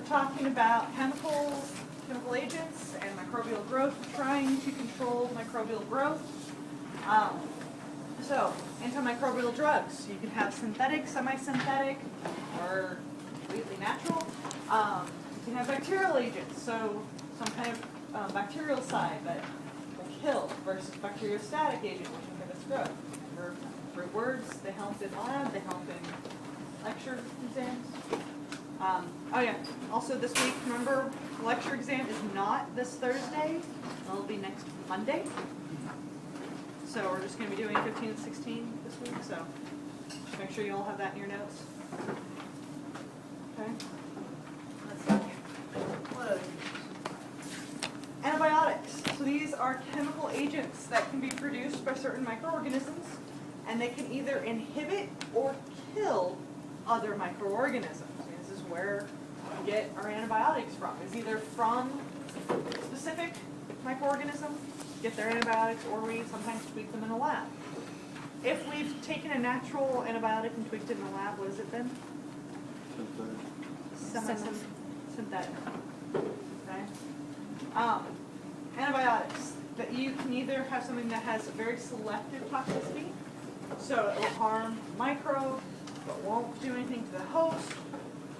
we're talking about chemicals, chemical agents, and microbial growth. We're trying to control microbial growth. So, antimicrobial drugs. You can have synthetic, semi-synthetic, or completely natural. You can have bacterial agents, so some kind of bactericidal that will kill versus bacteriostatic agent, which inhibits growth. Remember, great words, they help in lab, they help in lecture exams. Oh yeah, also this week, remember, lecture exam is not this Thursday, it'll be next Monday. So we're just going to be doing 15 and 16 this week, so just make sure you all have that in your notes. Okay? Let's see. What other things? Antibiotics. So these are chemical agents that can be produced by certain microorganisms, and they can either inhibit or kill other microorganisms. This is where we get our antibiotics from. It's either from a specific microorganism, get their antibiotics, or we sometimes tweak them in the lab. If we've taken a natural antibiotic and tweaked it in the lab, what has it been? Synthetic. Okay. Antibiotics. That you can either have something that has a very selective toxicity, so it will harm microbe, but won't do anything to the host,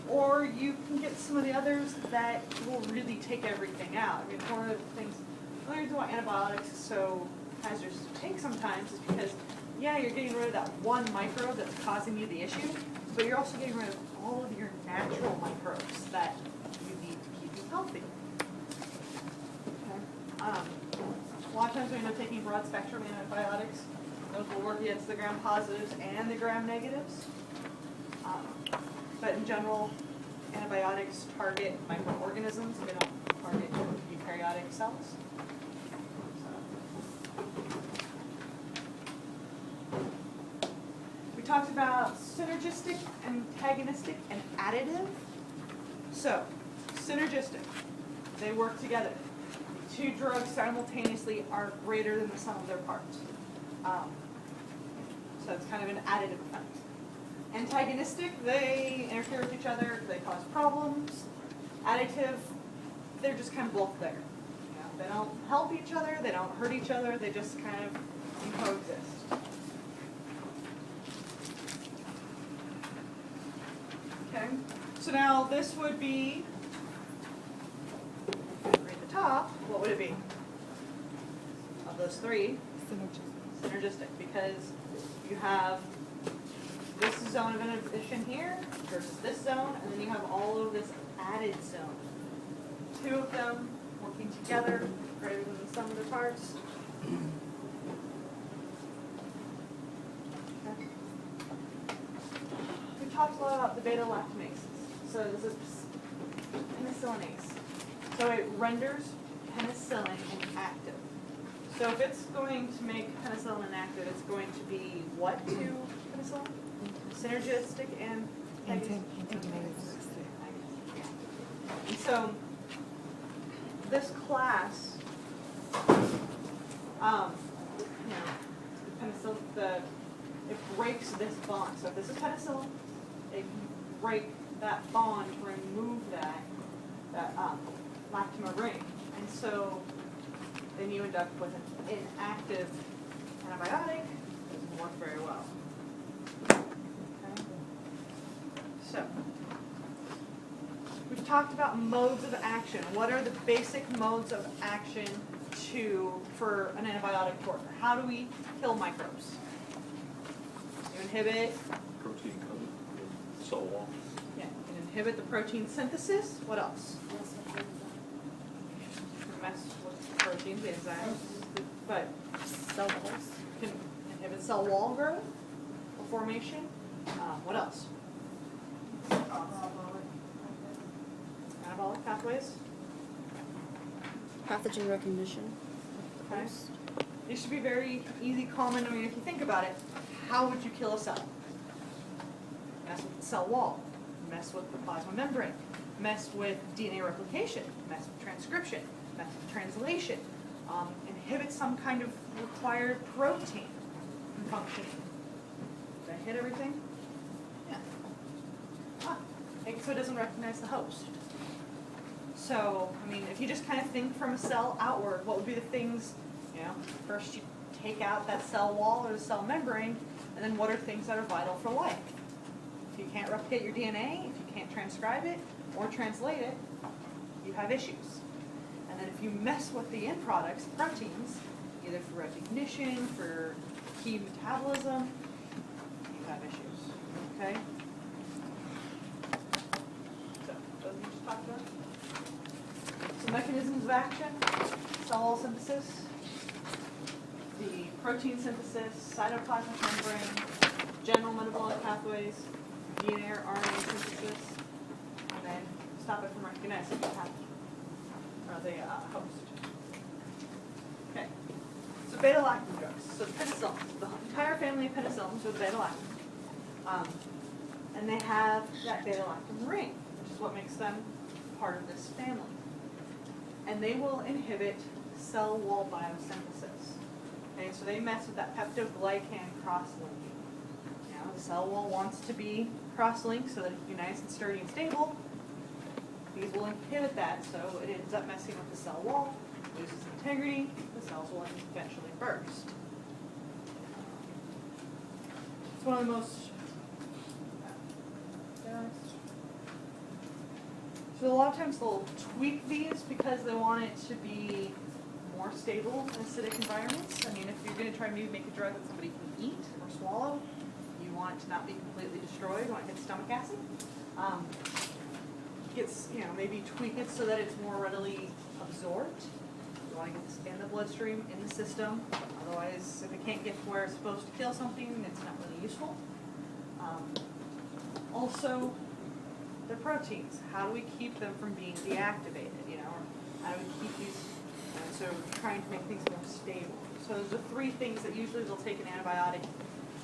or you can get some of the others that will really take everything out. I mean, one of the things, the reason why antibiotics is so hazardous to take sometimes is because, yeah, you're getting rid of that one microbe that's causing you the issue, but you're also getting rid of all of your natural microbes that you need to keep you healthy. Okay. A lot of times we end up taking broad spectrum antibiotics. Those will work against the gram positives and the gram negatives. But in general, antibiotics target microorganisms. They don't target eukaryotic cells. We talked about synergistic, antagonistic, and additive. So, synergistic, they work together. Two drugs simultaneously are greater than the sum of their parts. So it's kind of an additive effect. Antagonistic, they interfere with each other, they cause problems. Additive, they're just kind of both there. You know, they don't help each other, they don't hurt each other, they just kind of coexist. Okay, so now this would be, right at the top, what would it be? Of those three? Synergistic, because you have this zone of inhibition here versus this zone, and then you have all of this added zone. Two of them working together, greater than the sum of their parts. Okay. We talked a lot about the beta-lactamases. So this is penicillinase. So it renders penicillin inactive. So if it's going to make penicillin inactive, it's going to be what to penicillin? Synergistic and antagonistic. And so this class, the penicillin, it breaks this bond. So if this is penicillin, it can break that bond to remove that lactamer ring. And so then you end up with an inactive antibiotic. It doesn't work very well. Okay. So, we've talked about modes of action. What are the basic modes of action for an antibiotic to work? How do we kill microbes? You inhibit Protein code, cell wall. Yeah, you can inhibit the protein synthesis. What else? Mess with the proteins, the enzymes, but Cell walls. can inhibit cell wall growth or formation. What else? Anabolic pathways. Pathogen recognition. Okay. These should be very easy, common. I mean, if you think about it, how would you kill a cell? Mess with the cell wall. Mess with the plasma membrane. Mess with DNA replication. Mess with transcription. Mess with translation. Inhibit some kind of required protein from functioning. Did I hit everything? Yeah. so it doesn't recognize the host. So, I mean, if you just kind of think from a cell outward, what would be the things, first you take out that cell wall or the cell membrane, and then what are things that are vital for life? If you can't replicate your DNA, if you can't transcribe it or translate it, you have issues. And then if you mess with the end products, proteins, either for recognition, for key metabolism, you have issues, okay? So, those we just talked about. So mechanisms of action, cell wall synthesis, the protein synthesis, cytoplasmic membrane, general metabolic pathways, DNA or RNA synthesis, and then stop it from recognizing the pathogen, or the host. Okay, so beta-lactam drugs. So penicillin, the entire family of penicillins are beta-lactam. And they have that beta-lactam ring, which is what makes them part of this family. And they will inhibit cell wall biosynthesis. Okay, so they mess with that peptidoglycan cross-linking. The cell wall wants to be cross-linked so that it can be nice and sturdy and stable. These will inhibit that, so it ends up messing with the cell wall, loses integrity, the cells will eventually burst. It's one of the most... So a lot of times they'll tweak these because they want it to be more stable in acidic environments. I mean, if you're going to try to make a drug that somebody can eat or swallow, you want it to not be completely destroyed. You want it to hit stomach acid. Maybe tweak it so that it's more readily absorbed. You want to get this in the bloodstream, in the system. Otherwise, if it can't get to where it's supposed to kill something, it's not really useful. Also, the proteins. How do we keep them from being deactivated? Or how do we keep these? So we're trying to make things more stable. So those are three things that usually they'll take an antibiotic,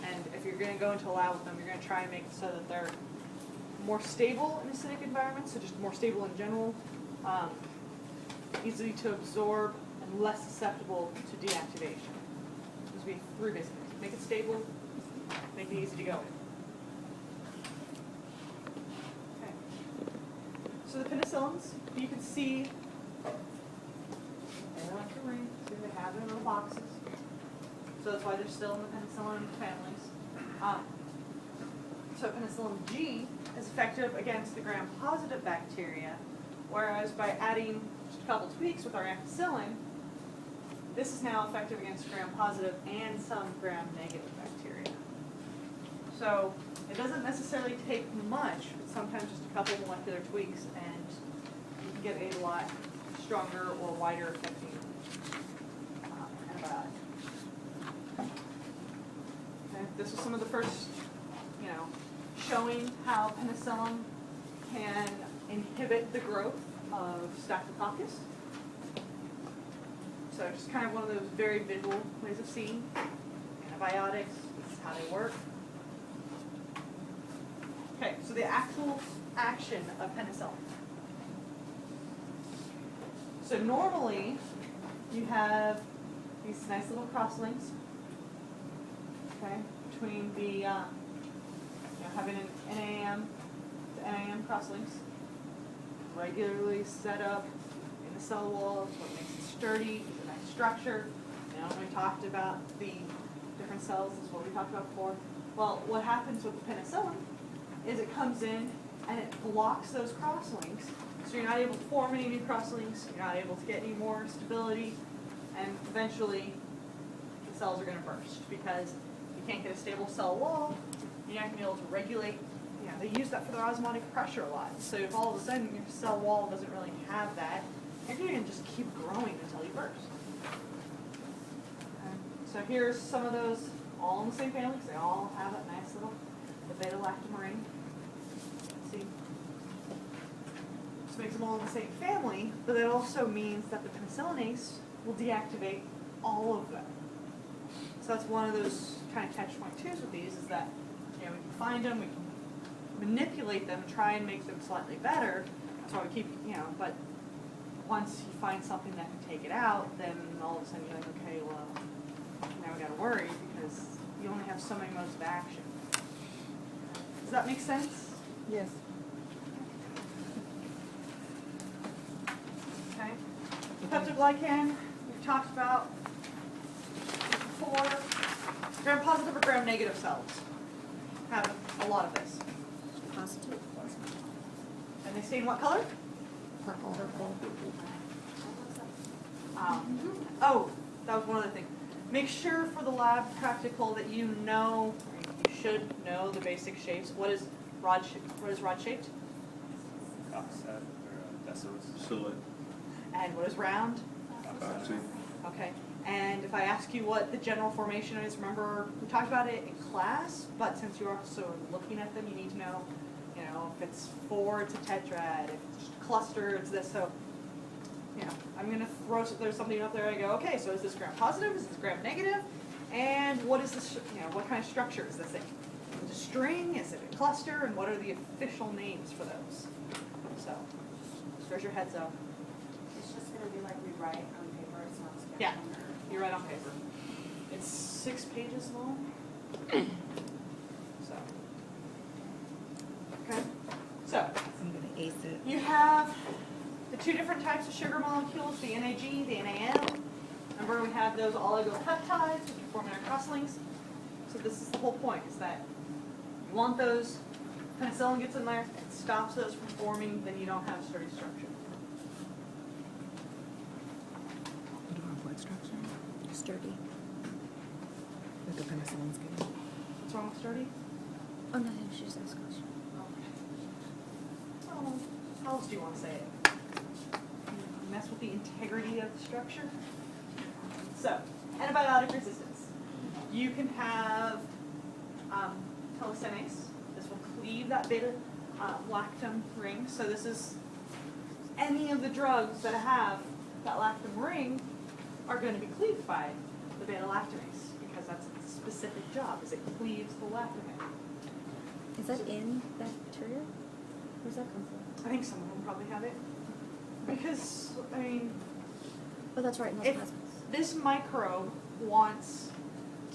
and if you're going to go into a lab with them, you're going to try and make it so that they're more stable in acidic environments, so just more stable in general, easy to absorb, and less susceptible to deactivation. Those would be three basic things. Make it stable, make it easy to go in. Okay. So the penicillins, you can see they're like a ring, so they have their little boxes. So that's why they're still in the penicillin families. So penicillin G is effective against the gram-positive bacteria, whereas by adding just a couple tweaks with our ampicillin, this is now effective against gram-positive and some gram-negative bacteria. So it doesn't necessarily take much, but sometimes just a couple molecular tweaks, and you can get a lot stronger or wider affecting antibiotic. Okay. This was some of the first, showing how penicillin can inhibit the growth of staphylococcus. So just kind of one of those very visual ways of seeing antibiotics. This is how they work. Okay, so the actual action of penicillin. So normally you have these nice little crosslinks, okay, between the having an NAM, the NAM crosslinks, regularly set up in the cell wall. It's what makes it sturdy. It's a nice structure. We talked about the different cells. This is what we talked about before. Well, what happens with the penicillin is it comes in and it blocks those crosslinks, so you're not able to form any new crosslinks. You're not able to get any more stability, and eventually the cells are going to burst because you can't get a stable cell wall. You're not going to be able to regulate. They use that for their osmotic pressure a lot. So if all of a sudden your cell wall doesn't really have that, you're going to just keep growing until you burst. Okay. So here's some of those, all in the same family, because they all have that nice little beta-lactam ring. See? This makes them all in the same family, but that also means that the penicillinase will deactivate all of them. So that's one of those kind of catch-22s with these, is that we can find them, we can manipulate them, try and make them slightly better. That's why we keep, but once you find something that can take it out, then all of a sudden you're like, okay, well, now we got to worry because you only have so many modes of action. Does that make sense? Yes. Peptoglycan, we've talked about before. Gram-positive or gram-negative cells have a lot of this. Positive. And they stain what color? Purple. Purple. Oh, that was one other thing. Make sure for the lab practical that you know, or you should know the basic shapes. What is rod shaped? Offset or decimals. Silhouette. And what is round? Gotcha. Okay. And if I ask you what the general formation is, remember we talked about it in class, but since you're also looking at them, you need to know, if it's four, it's a tetrad. If it's cluster, it's this. So, I'm going to there's something up there. I go, okay, so is this gram positive? Is this gram negative? And what is this, what kind of structure is this thing? Is it a string? Is it a cluster? And what are the official names for those? So, there's your heads up. It's just gonna be like we write on paper, it's not sketching Yeah. or. You write on paper. It's 6 pages long. So, okay. So, I'm gonna ace it. you have the two different types of sugar molecules, the NAG, the NAM. Remember, we have those oligopeptides, which are forming our crosslinks. So this is the whole point, is that you want those, penicillin gets in there, it stops those from forming, then you don't have sturdy structure. What structure? Sturdy. Like the penicillin's getting. What's wrong with sturdy? Oh, no, she just asked a question. Oh, how else do you want to say it? Mess with the integrity of the structure. So, antibiotic resistance. You can have telocinase. This will cleave that beta lactam ring. So this is any of the drugs that have that lactam ring are going to be cleaved by the beta lactamase because that's its specific job, is it cleaves the lactamase. Is that in bacteria? Where's that come from? I think some of them probably have it. Because, Oh, that's right, in those if plasmids. this microbe wants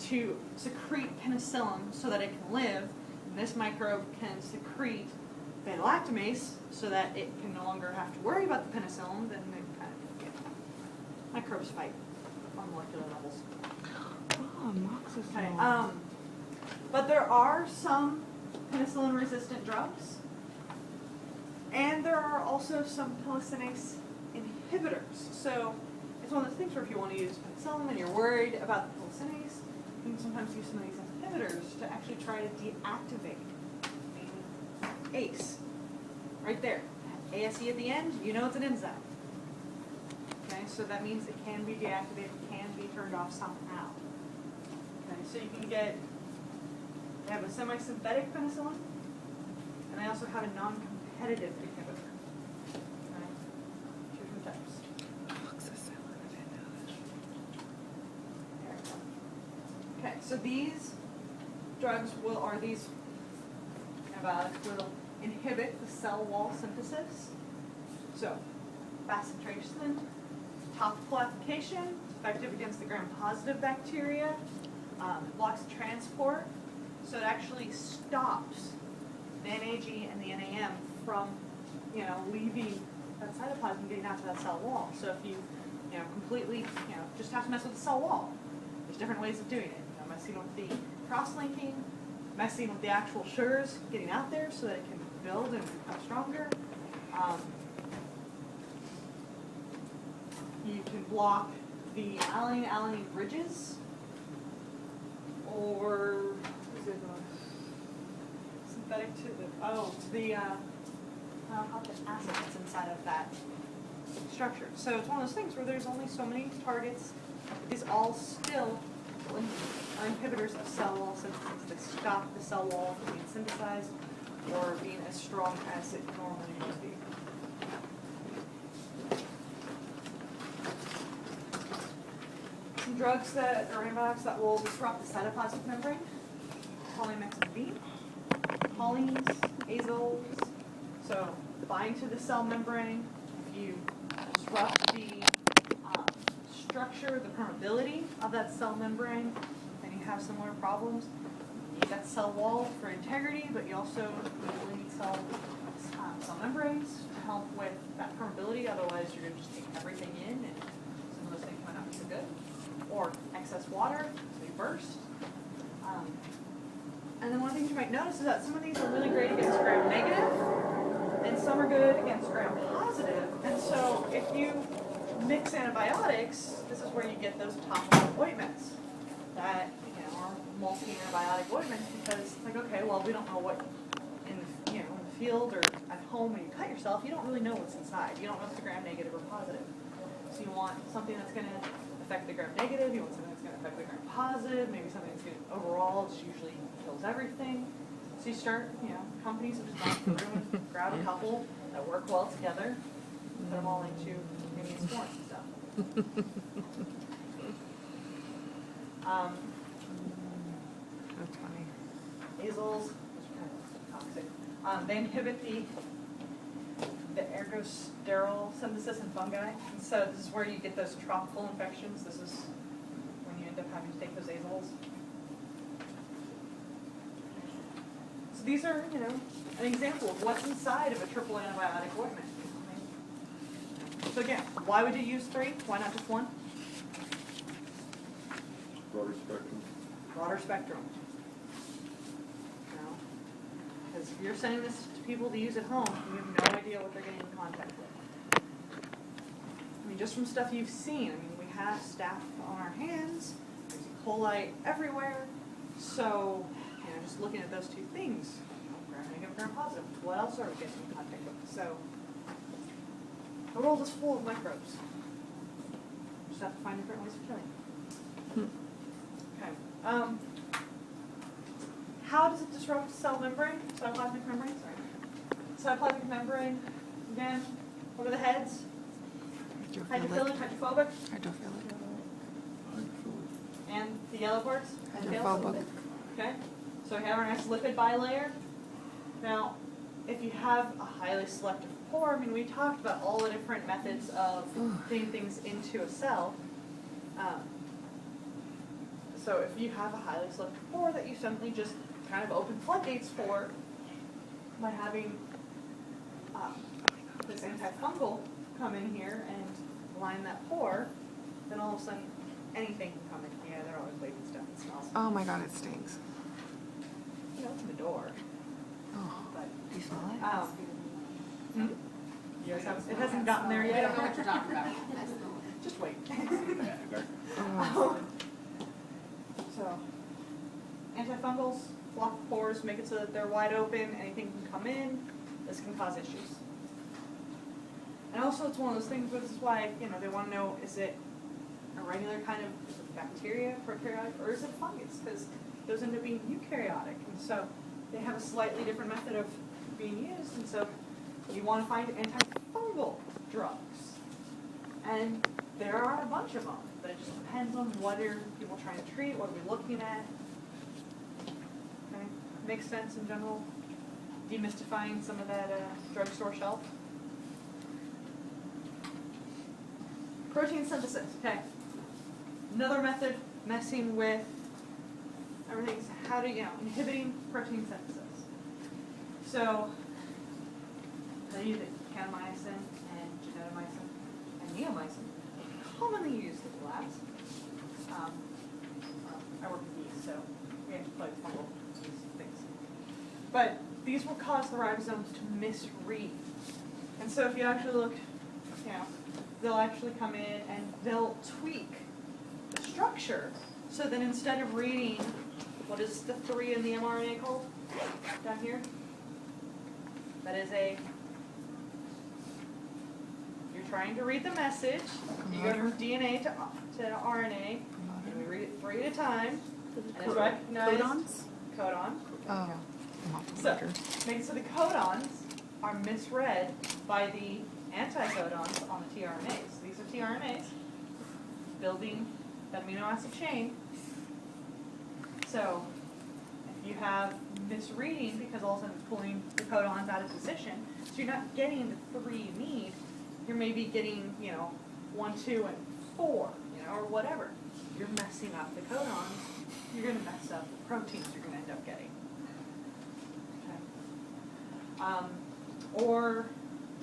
to secrete penicillin so that it can live, and this microbe can secrete beta-lactamase so that it can no longer have to worry about the penicillin, then they kind of microbes fight on molecular levels. Oh, amoxicillin. Okay. But there are some penicillin-resistant drugs. And there are also some telocinase inhibitors. So it's one of those things where if you want to use penicillin and you're worried about the telocinase, you can sometimes use some of these inhibitors to actually try to deactivate ACE. Right there. ASE at the end, you know it's an enzyme. Okay, so that means it can be deactivated, can be turned off somehow. Okay, so you can get, they have a semi-synthetic penicillin, and they also have a non-competitive inhibitor. Okay, two different types. Amoxicillin, I didn't know that. There we go. Okay, so these drugs are these antibiotics will inhibit the cell wall synthesis. So, bacitracin, topical application, effective against the gram-positive bacteria, it blocks transport, so it actually stops the NAG and the NAM from, leaving that cytoplasm and getting out to that cell wall. So if you, completely, just have to mess with the cell wall. There's different ways of doing it. Messing with the cross-linking, messing with the actual sugars getting out there so that it can build and become stronger. You can block the alanine ridges, or is it synthetic to the acid that's inside of that structure. So it's one of those things where there's only so many targets. These all still are inhibitors of cell wall synthesis that stop the cell wall from being synthesized or being as strong as it normally would be. Some drugs that are antibiotics that will disrupt the cytoplasmic membrane: polymyxin B, polines, azoles. So bind to the cell membrane. If you disrupt the structure, the permeability of that cell membrane, then you have similar problems. You need that cell wall for integrity, but you also need cell membranes to help with that permeability, otherwise you're gonna just take everything in and some of those things might not be so good. Or excess water, so they burst. And then one of the things you might notice is that some of these are really great against gram-negative, and some are good against gram-positive. And so if you mix antibiotics, this is where you get those topical ointments that are multi-antibiotic ointments, because it's like, okay, well, we don't know what in the, in the field or at home when you cut yourself, you don't really know what's inside. You don't know if it's gram-negative or positive. So you want something that's going to affect the gram-negative. You want something that's going to affect the gram-positive. Maybe something that's going to overall just usually kills everything. So you start, companies have just gone through and grab a couple that work well together, put them all into maybe sports and stuff. That's funny. Azoles, which are kind of toxic, they inhibit the ergosterol synthesis in fungi. And so this is where you get those tropical infections. This is when you end up having to take those azoles. So these are, an example of what's inside of a triple antibiotic ointment. So again, why would you use 3? Why not just 1? Broader spectrum. Broader spectrum. Because if you're sending this to people to use at home, you have no idea what they're getting in contact with. I mean, just from stuff you've seen, we have staph on our hands, there's E. coli everywhere, so, just looking at those 2 things, gram-negative, gram-positive, what else are we getting in contact with? So, the world is full of microbes. We just have to find different ways of killing. Okay. How does it disrupt cell membrane? Cytoplasmic membrane, sorry. Cytoplasmic membrane, again, what are the heads? Hydrophilic, hydrophobic, Hydrophilic. and the yellow parts? Hydrophobic. Okay, so we have our nice lipid bilayer. Now, if you have a highly selective pore, we talked about all the different methods of getting things into a cell. So if you have a highly selective pore that you suddenly just kind of open floodgates for by having this antifungal come in here and line that pore, then all of a sudden anything can come in. Yeah, they're always waving stuff. It smells. Oh my god, it stinks. Open the door. Oh, But, do you smell it? Yes, it hasn't gotten there yet. I don't know what you're talking about. Just wait. Oh. So, antifungals block the pores, make it so that they're wide open, anything can come in, this can cause issues. And also it's one of those things where this is why, they want to know, is it a regular kind of bacteria, prokaryotic, or is it fungus? Because those end up being eukaryotic, and so they have a slightly different method of being used, and so you want to find antifungal drugs. And there are a bunch of them, but it just depends on what are people trying to treat, what are we looking at. Okay, makes sense in general. Demystifying some of that drugstore shelf. Protein synthesis, okay. Another method messing with everything's how to, inhibiting protein synthesis. So, they use kanamycin and gentamicin and neomycin, commonly used in the labs. I work with yeast, so we have to play with fungal things. But these will cause the ribosomes to misread. And so if you actually look, they'll actually come in and they'll tweak the structure so that instead of reading, what is the 3 in the mRNA called down here? That is you're trying to read the message. You go from DNA to RNA, and we read it 3 at a time. And it's recognized. Codons? Codon. Oh. So, make it so the codons are misread by the anticodons on the tRNAs. These are tRNAs building that amino acid chain. So, if you have misreading because all of a sudden it's pulling the codons out of position, so you're not getting the 3 you need, you're maybe getting, 1, 2, and 4, or whatever. You're messing up the codons, you're going to mess up the proteins you're going to end up getting. Okay. Or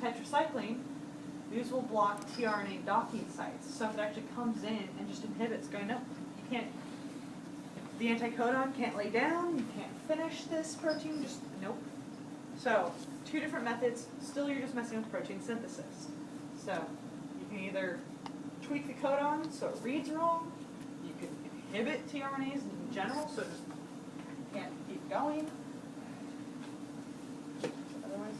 tetracycline, these will block tRNA docking sites. So if it actually comes in and just inhibits, going, no, you can't, the anticodon can't lay down, you can't finish this protein, just nope. So, two different methods, still you're just messing with protein synthesis. So, you can either tweak the codon so it reads wrong, you can inhibit tRNAs in general so it just can't keep going. Otherwise,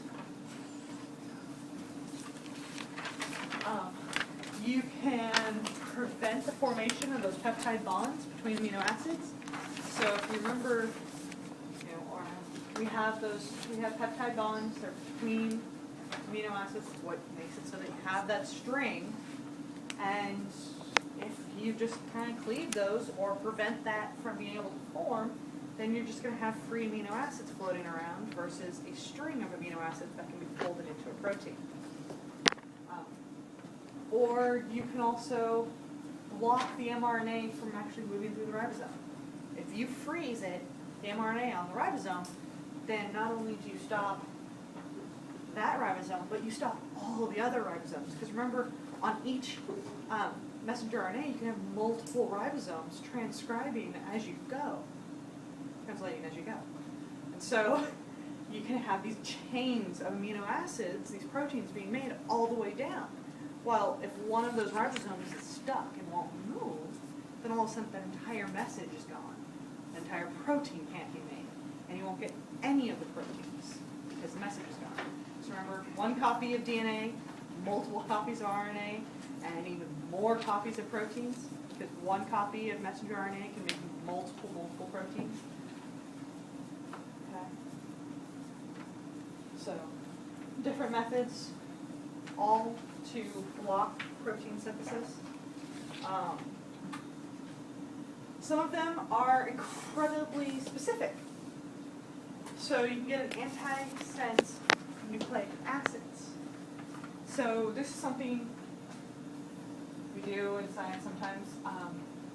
you can prevent the formation of those peptide bonds between amino acids. So if you remember, we have peptide bonds, they're between amino acids, what makes it so that you have that string. And if you just kind of cleave those or prevent that from being able to form, then you're just going to have free amino acids floating around versus a string of amino acids that can be folded into a protein. Or you can also block the mRNA from actually moving through the ribosome. If you freeze it, the mRNA on the ribosome, then not only do you stop that ribosome, but you stop all the other ribosomes. Because remember, on each messenger RNA, you can have multiple ribosomes transcribing as you go, translating as you go. And so you can have these chains of amino acids, these proteins being made all the way down. Well, if one of those ribosomes is stuck and won't move, then all of a sudden that entire message is gone. The entire protein can't be made. And you won't get any of the proteins because the message is gone. So remember, one copy of DNA, multiple copies of RNA, and even more copies of proteins, because one copy of messenger RNA can make multiple proteins. Okay. So, different methods, all to block protein synthesis. Some of them are incredibly specific. So you can get an antisense nucleic acids. So this is something we do in science sometimes.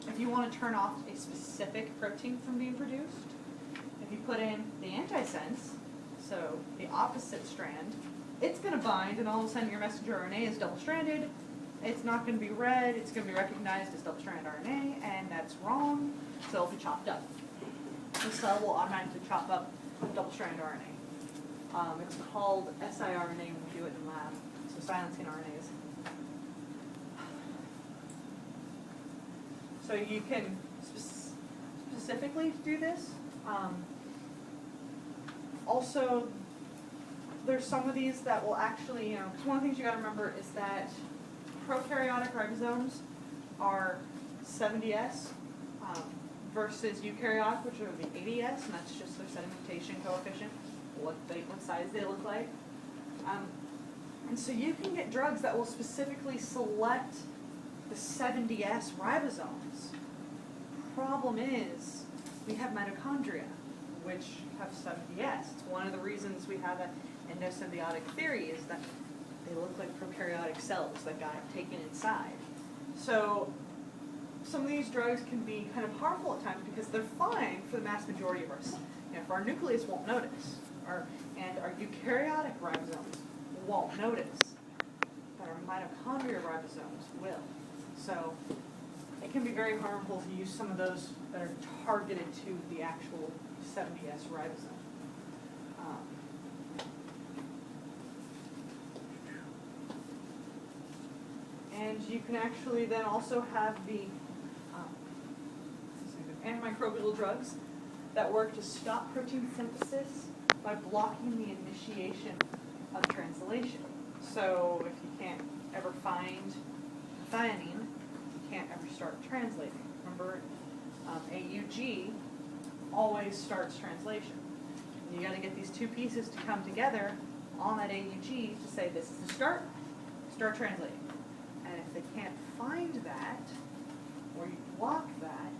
If you want to turn off a specific protein from being produced, if you put in the antisense, so the opposite strand, it's going to bind, and all of a sudden your messenger RNA is double-stranded. It's not going to be read. It's going to be recognized as double-stranded RNA, and that's wrong, so it'll be chopped up. The cell will automatically chop up double-stranded RNA. It's called siRNA when we do it in lab, so silencing RNAs. So you can specifically do this. Also, there's some of these that will actually, because one of the things you got to remember is that prokaryotic ribosomes are 70S versus eukaryotic, which are the 80S, and that's just their sedimentation coefficient, what size they look like. And so you can get drugs that will specifically select the 70S ribosomes. Problem is, we have mitochondria, which have 70S. It's one of the reasons we have an endosymbiotic theory is that they look like prokaryotic cells that got taken inside. So some of these drugs can be kind of harmful at times because they're fine for the vast majority of us. If our nucleus won't notice, and our eukaryotic ribosomes won't notice, but our mitochondria ribosomes will. So it can be very harmful to use some of those that are targeted to the actual 70S ribosome. And you can actually then also have the antimicrobial drugs that work to stop protein synthesis by blocking the initiation of translation. So if you can't ever find thionine, you can't ever start translating. Remember, AUG always starts translation. You got to get these two pieces to come together on that AUG to say this is the start translating. And if they can't find that, or you block that,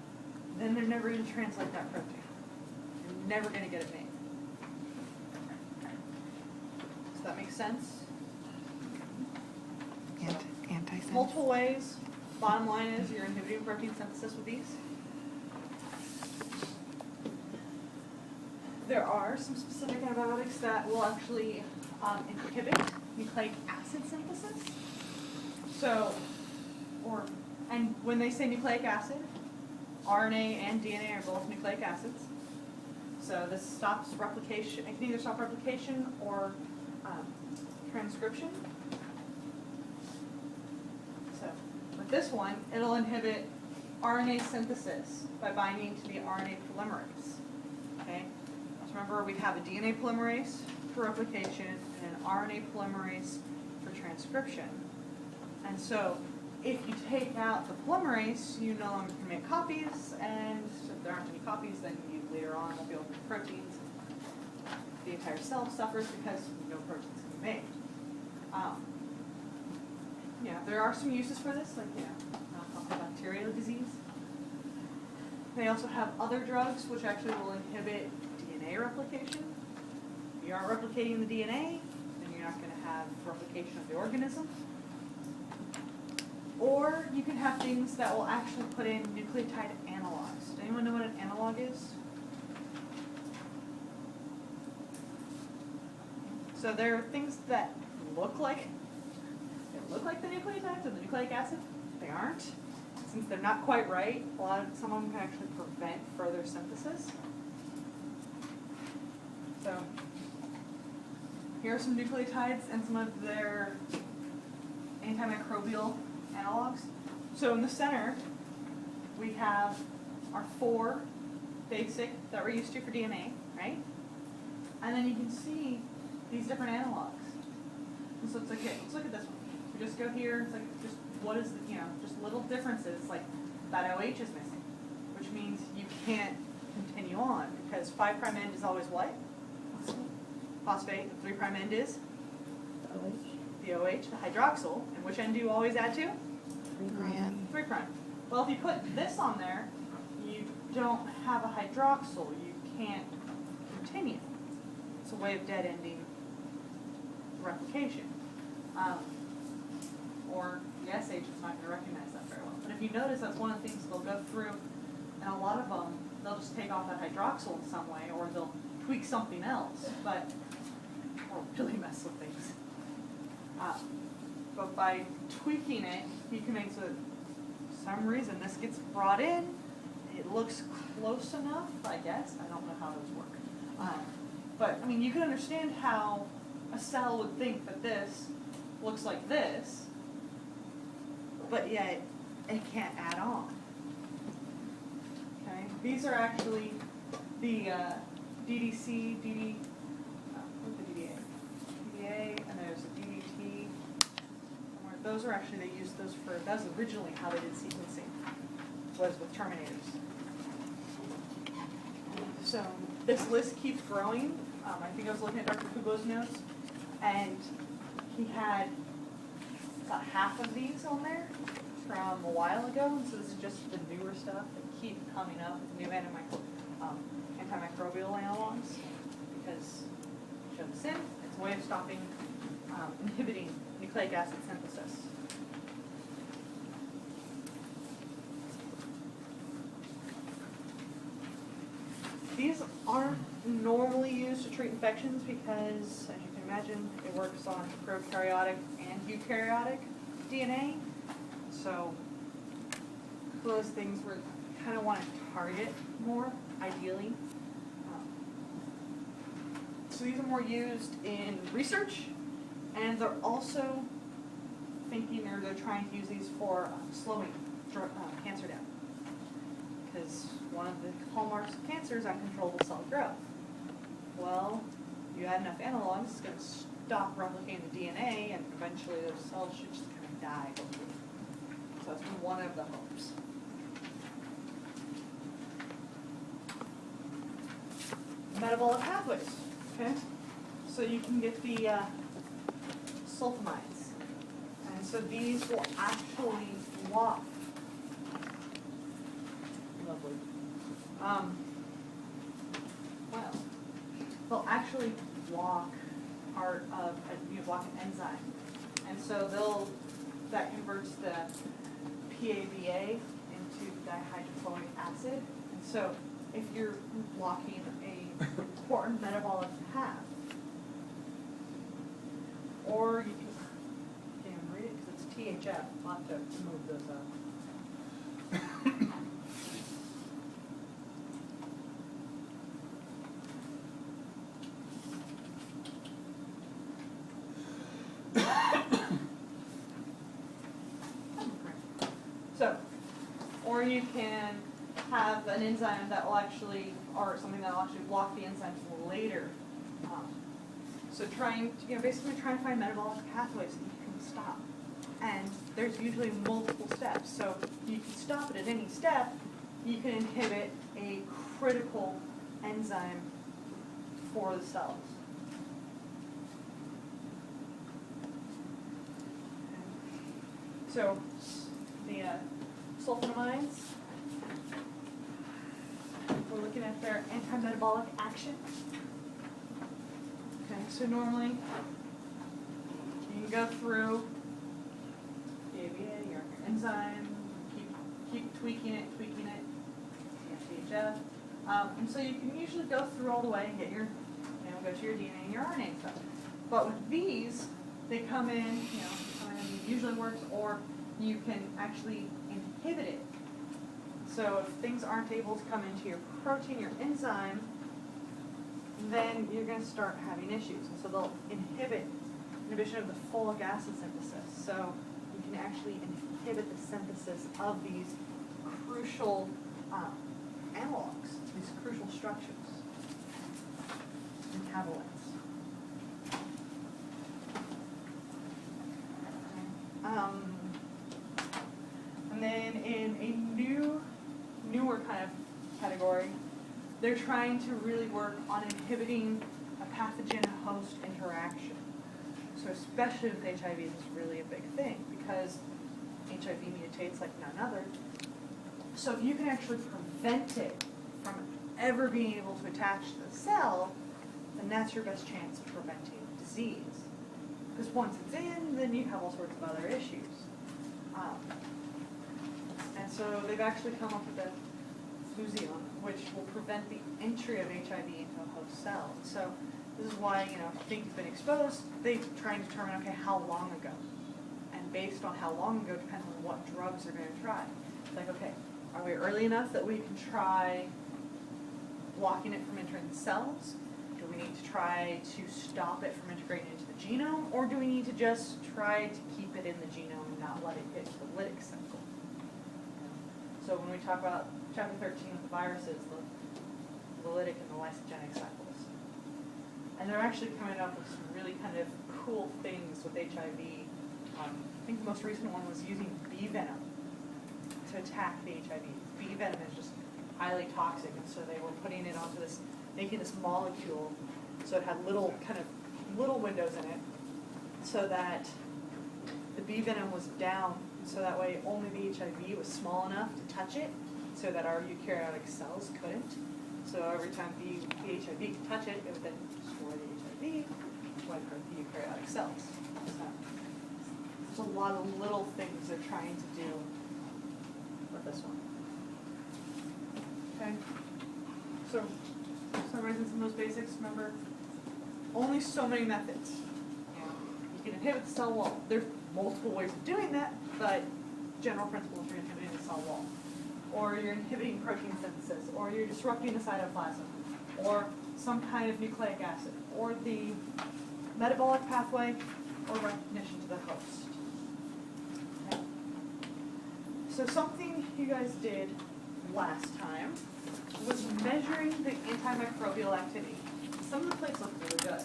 then they're never going to translate that protein. You're never going to get it made. Does that make sense? Antisense. Multiple ways. Bottom line is you're inhibiting protein synthesis with these. There are some specific antibiotics that will actually inhibit nucleic acid synthesis. So, and when they say nucleic acid, RNA and DNA are both nucleic acids. So this stops replication. It can either stop replication or transcription. So with this one, it'll inhibit RNA synthesis by binding to the RNA polymerase. Okay? So remember, we have a DNA polymerase for replication and an RNA polymerase for transcription. And so if you take out the polymerase, you no longer can make copies, and if there aren't any copies, then you later on won't be able to make proteins. The entire cell suffers because no proteins can be made. Yeah, there are some uses for this, like bacterial disease. They also have other drugs which actually will inhibit DNA replication. If you aren't replicating the DNA, then you're not going to have replication of the organism. Or you can have things that will actually put in nucleotide analogs. Does anyone know what an analog is? So there are things that look like the nucleotides or the nucleic acid. They aren't. Since they're not quite right, some of them can actually prevent further synthesis. So here are some nucleotides and some of their antimicrobial analogs. So in the center, we have our 4 basic that we're used to for DNA, right? And then you can see these different analogs. And so it's like, okay, let's look at this one. We just go here, it's like, just what is the, just little differences, like that OH is missing, which means you can't continue on because 5' end is always what? Phosphate. The 3' end is? The OH, the hydroxyl. And which end do you always add to? 3'. Well, if you put this on there, you don't have a hydroxyl. You can't continue. It's a way of dead-ending replication. Or the SH is not going to recognize that very well. But if you notice, that's one of the things they'll go through, and a lot of them, they'll just take off that hydroxyl in some way, or they'll tweak something else, or really mess with things. But by tweaking it, you can make so that for some reason this gets brought in, it looks close enough, I guess. I don't know how those work. But, I mean, you can understand how a cell would think that this looks like this, but yet it can't add on. Okay? These are actually the DDC, what's the DDA? DDA, and there's a DDT. Those are actually, they used those for, that was originally how they did sequencing, was with terminators. So this list keeps growing. I think I was looking at Dr. Kubo's notes, and he had about half of these on there from a while ago, and so this is just the newer stuff that keep coming up with new antimicrobial analogs, because show the sin, it's a way of stopping, inhibiting nucleic acid synthesis. These aren't normally used to treat infections because, as you can imagine, it works on prokaryotic and eukaryotic DNA. So those things we kind of want to target more, ideally. So these are more used in research, and they're also thinking, or they're trying to use these for slowing cancer down. Because one of the hallmarks of cancer is uncontrollable cell growth. Well, you add enough analogs, it's going to stop replicating the DNA, and eventually those cells should just kind of die, hopefully. So that's one of the hopes. Metabolic pathways, okay? So you can get the sulfamides. And so these will actually block. Lovely. Well, they'll actually block part of, block an enzyme. And so that converts the PABA into dihydrofluoric acid. And so if you're blocking a important metabolic path, or you can't even read it because it's THF. I'll have to move those up. So, or you can have an enzyme that will actually, or something that will actually block the enzyme for later. So basically trying to find metabolic pathways that you can stop. And there's usually multiple steps. So you can stop it at any step. You can inhibit a critical enzyme for the cells. So the sulfonamides, we're looking at their anti-metabolic action. Okay, so normally you can go through the ABA, your enzyme, keep tweaking it, THF. And so you can usually go through all the way and get your, go to your DNA and your RNA stuff. But with these, they come in, usually works, or you can actually inhibit it. So if things aren't able to come into your protein, your enzyme, then you're going to start having issues. And so they'll inhibition of the folic acid synthesis. So you can actually inhibit the synthesis of these crucial analogs, these crucial structures, metabolites. And then in a newer kind of category, they're trying to really work on inhibiting a pathogen-host interaction. So especially with HIV, this is really a big thing because HIV mutates like none other. So if you can actually prevent it from ever being able to attach to the cell, then that's your best chance of preventing disease. Because once it's in, then you have all sorts of other issues. And so they've actually come up with a Fusion, which will prevent the entry of HIV into a host cell. So this is why, if you think you've been exposed, they try and determine, okay, how long ago? And based on how long ago depends on what drugs they're going to try. It's like, okay, are we early enough that we can try blocking it from entering the cells? Do we need to try to stop it from integrating into the genome? Or do we need to just try to keep it in the genome and not let it hit the lytic cycle? So when we talk about chapter 13 of the viruses, the lytic and the lysogenic cycles. And they're actually coming up with some really kind of cool things with HIV. I think the most recent one was using bee venom to attack the HIV. Bee venom is just highly toxic, and so they were putting it onto this, making this molecule so it had little windows in it, so that the bee venom was down, so that way only the HIV was small enough to touch it, so that our eukaryotic cells couldn't. So every time the HIV could touch it, it would then destroy the HIV, wipe out the eukaryotic cells. So there's a lot of little things they're trying to do with this one. Okay, so summarizing some of those basics, remember, only so many methods. You can inhibit the cell wall. There's multiple ways of doing that, but general principles, you're inhibiting the cell wall. Or you're inhibiting protein synthesis, or you're disrupting the cytoplasm, or some kind of nucleic acid, or the metabolic pathway, or recognition to the host. Okay. So something you guys did last time was measuring the antimicrobial activity. Some of the plates look really good.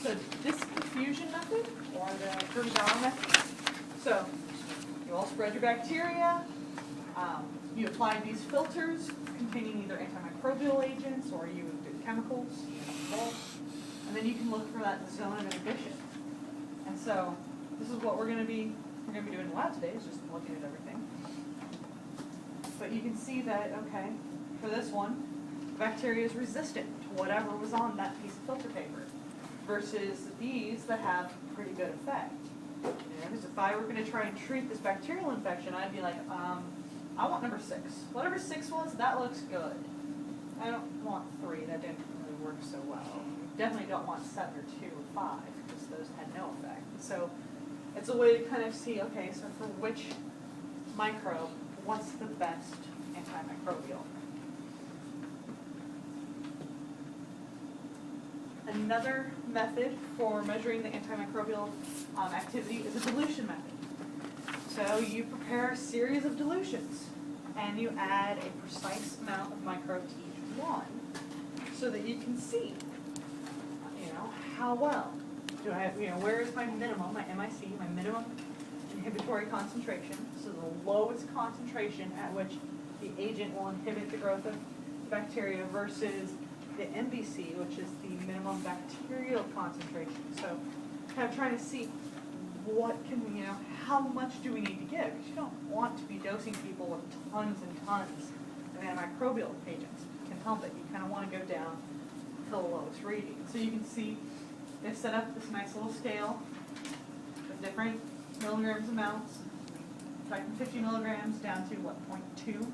So this diffusion method, or the Kirby-Bauer method. So you all spread your bacteria. You apply these filters containing either antimicrobial agents or you do chemicals, and then you can look for that zone of inhibition. And so this is what we're going to be doing in the lab today, is just looking at everything. But you can see that, okay, for this one, the bacteria is resistant to whatever was on that piece of filter paper, versus these that have pretty good effect. Because if I were going to try and treat this bacterial infection, I'd be like, I want number 6. Whatever 6 was, that looks good. I don't want 3. That didn't really work so well. Definitely don't want 7 or 2 or 5, because those had no effect. So it's a way to kind of see, okay, so for which microbe, what's the best antimicrobial? Another method for measuring the antimicrobial activity is a dilution method. So you prepare a series of dilutions and you add a precise amount of microbes to each one so that you can see, how well do I have, where is my minimum, my MIC, my minimum inhibitory concentration, so the lowest concentration at which the agent will inhibit the growth of bacteria versus the MBC, which is the minimum bacterial concentration. So kind of trying to see what can we, how much do we need to give? Because you don't want to be dosing people with tons and tons of antimicrobial agents. You can help it. You kind of want to go down to the lowest reading. So you can see they've set up this nice little scale with different milligrams amounts, like from 50 milligrams down to what, 0.2?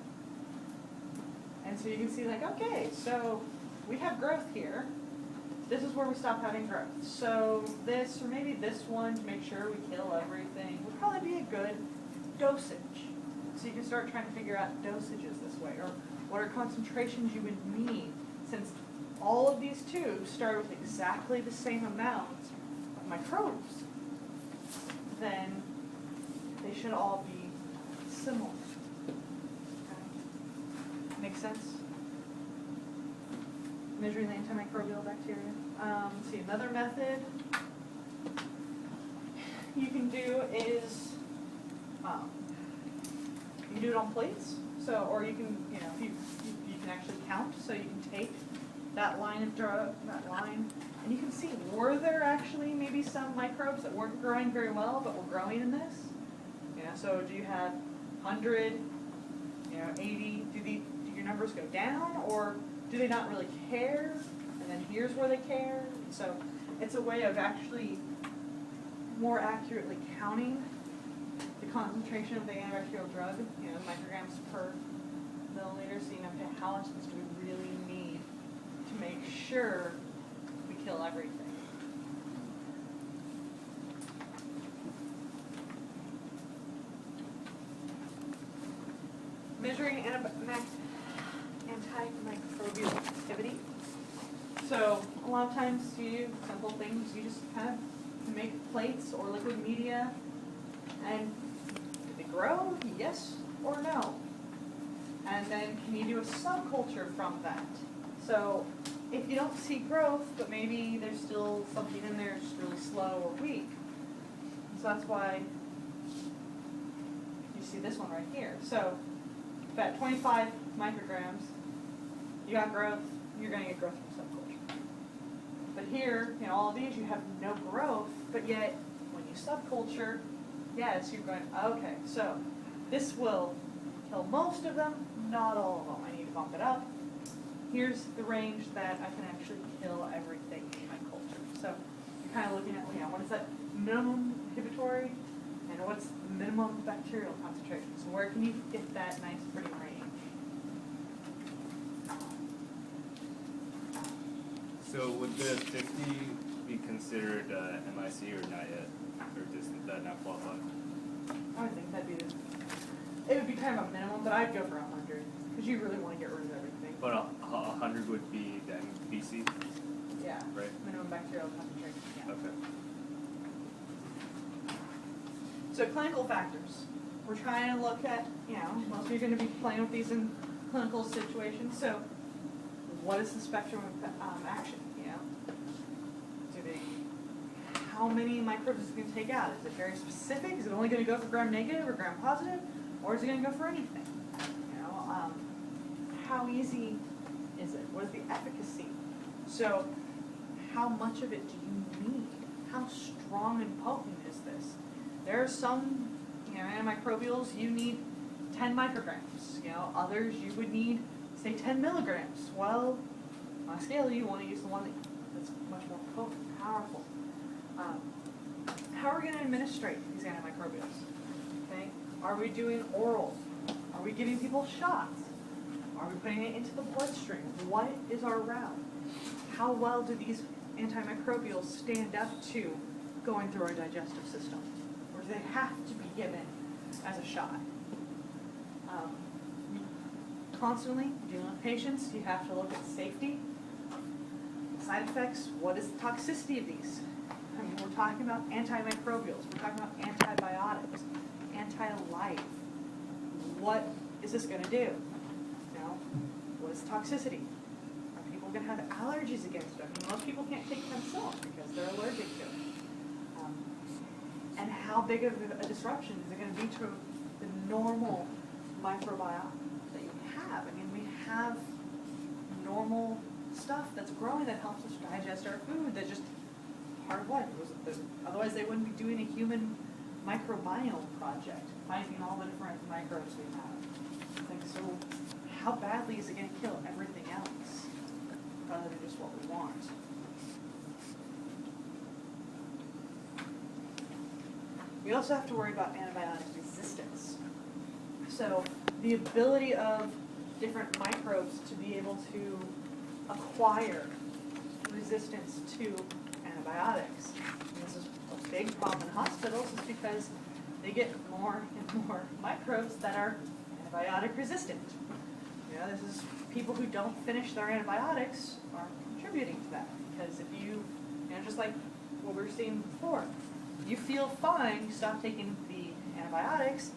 And so you can see like, okay, so we have growth here. This is where we stop having growth. So this, or maybe this one, to make sure we kill everything, would probably be a good dosage. So you can start trying to figure out dosages this way, or what are concentrations you would need, since all of these tubes start with exactly the same amount of microbes, then they should all be similar. Okay. Make sense? Measuring the antimicrobial bacteria. Let's see, another method you can do is you can do it on plates. So, or you can, you can actually count. So you can take that line of that line, and you can see, were there actually maybe some microbes that weren't growing very well but were growing in this? So do you have 100, 80? Do your numbers go down, or do they not really care? And then here's where they care. So it's a way of actually more accurately counting the concentration of the antibacterial drug, micrograms per milliliter, so okay, how much do we really need to make sure we kill everything. Measuring antimicrobial activity. So a lot of times you do simple things. You just kind of make plates or liquid media, and do they grow? Yes or no? And then can you do a subculture from that? So if you don't see growth, but maybe there's still something in there that's really slow or weak. So that's why you see this one right here. So if at 25 micrograms, you got growth, you're going to get growth from subculture. But here, all of these, you have no growth, but yet when you subculture, yes, you're going, okay, so this will kill most of them, not all of them. I need to bump it up. Here's the range that I can actually kill everything in my culture. So you're kind of looking at, what is that minimum inhibitory, and what's the minimum bacterial concentration? So where can you get that nice pretty range? So would the 50 be considered MIC or not yet? Or does that not qualify? I would think that'd be it would be kind of a minimum, but I'd go for 100, because you really want to get rid of everything. But 100 would be the MBC? Yeah. Right. Minimum bacterial concentration, yeah. Okay. So clinical factors. We're trying to look at, most of you are going to be playing with these in clinical situations. So what is the spectrum of action? How many microbes is it going to take out? Is it very specific? Is it only going to go for gram-negative or gram-positive? Or is it going to go for anything? How easy is it? What is the efficacy? So how much of it do you need? How strong and potent is this? There are some antimicrobials you need 10 micrograms. Others you would need, say, 10 milligrams. Well, on a scale, you want to use the one that's much more potent, powerful. How are we going to administrate these antimicrobials? Okay? Are we doing oral? Are we giving people shots? Are we putting it into the bloodstream? What is our route? How well do these antimicrobials stand up to going through our digestive system, or do they have to be given as a shot? Constantly dealing with patients, you have to look at safety, side effects, what is the toxicity of these? I mean, we're talking about antimicrobials, we're talking about antibiotics, anti-life. What is this going to do? You know, what is toxicity? Are people going to have allergies against it? I mean, most people can't take penicillin because they're allergic to it. And how big of a disruption is it going to be to the normal microbiome that you have? I mean, we have normal stuff that's growing that helps us digest our food. That's just part of life. Otherwise, they wouldn't be doing a human microbiome project, finding all the different microbes we have. Like, so how badly is it going to kill everything else rather than just what we want? We also have to worry about antibiotic resistance. So the ability of different microbes to be able to acquire resistance to antibiotics. And this is a big problem in hospitals is because they get more and more microbes that are antibiotic resistant. You know, this is people who don't finish their antibiotics are contributing to that. Because if you know, just like what we were seeing before, you feel fine, you stop taking the antibiotics,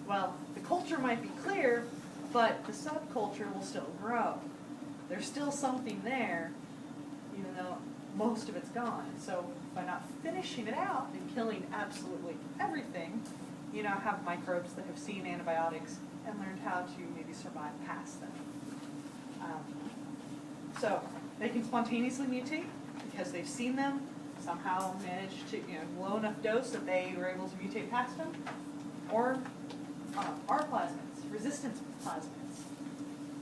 well, the culture might be clear, but the subculture will still grow. There's still something there, even though most of it's gone. So by not finishing it out and killing absolutely everything, you now have microbes that have seen antibiotics and learned how to maybe survive past them. So they can spontaneously mutate because they've seen them, somehow managed to, low enough dose that they were able to mutate past them, or R plasmids, resistance plasmids.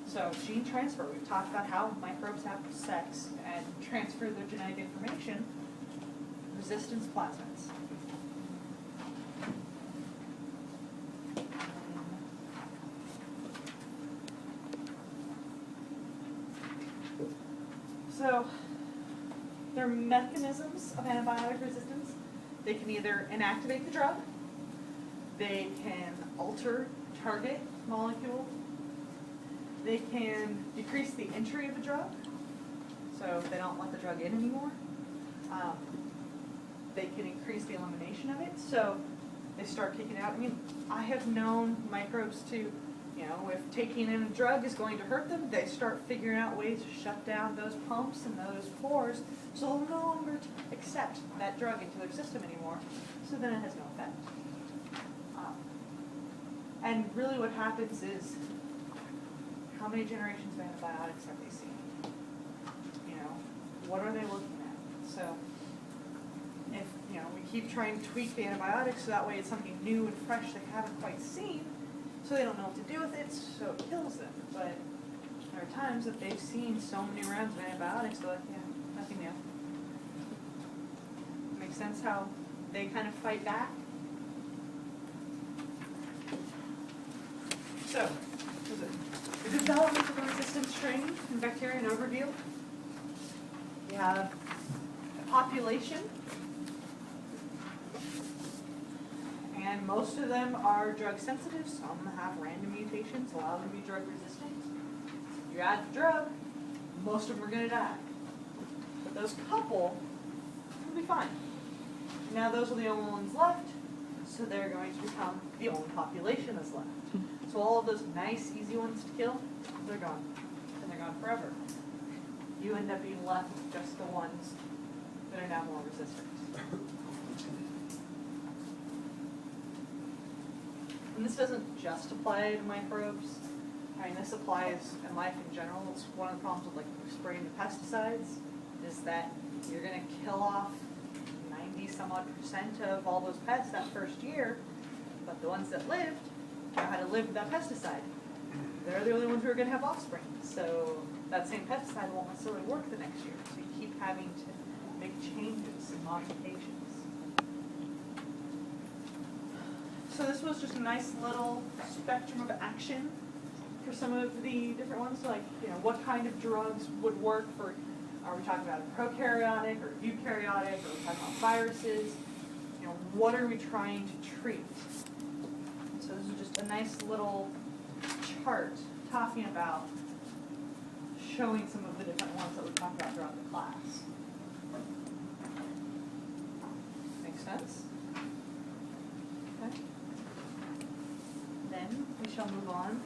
So gene transfer, we've talked about how microbes have sex and transfer their genetic information, resistance plasmids. So their mechanisms of antibiotic resistance, they can either inactivate the drug, they can alter target molecule, they can decrease the entry of a drug, so they don't let the drug in anymore. They can increase the elimination of it, so they start kicking out. I mean, I have known microbes to, if taking in a drug is going to hurt them, they start figuring out ways to shut down those pumps and those pores, so they'll no longer accept that drug into their system anymore, so then it has no effect. And really what happens is, how many generations of antibiotics have they seen? What are they looking at? So, if, we keep trying to tweak the antibiotics so that way it's something new and fresh they haven't quite seen, so they don't know what to do with it, so it kills them. But there are times that they've seen so many rounds of antibiotics, they're like, yeah, nothing new. Makes sense how they kind of fight back? So, the development of a resistance strain in bacteria and overview. We have a population, and most of them are drug sensitive. Some have random mutations, allow them to be drug resistant. You add the drug, most of them are going to die. But those couple will be fine. Now those are the only ones left, so they're going to become the only population that's left. So all of those nice, easy ones to kill, they're gone. And they're gone forever. You end up being left with just the ones that are now more resistant. And this doesn't just apply to microbes. I mean, this applies in life in general. It's one of the problems with spraying the pesticides is that you're going to kill off 90-some-odd% of all those pests that first year, but the ones that lived know how to live with that pesticide. They're the only ones who are going to have offspring. So that same pesticide won't necessarily work the next year. So you keep having to make changes and modifications. So this was just a nice little spectrum of action for some of the different ones. Like, what kind of drugs would work for, are we talking about a prokaryotic or eukaryotic, or are we talking about viruses? you know, what are we trying to treat? So this is just a nice little chart talking about showing some of the different ones that we talked about throughout the class. Make sense? Okay. Then we shall move on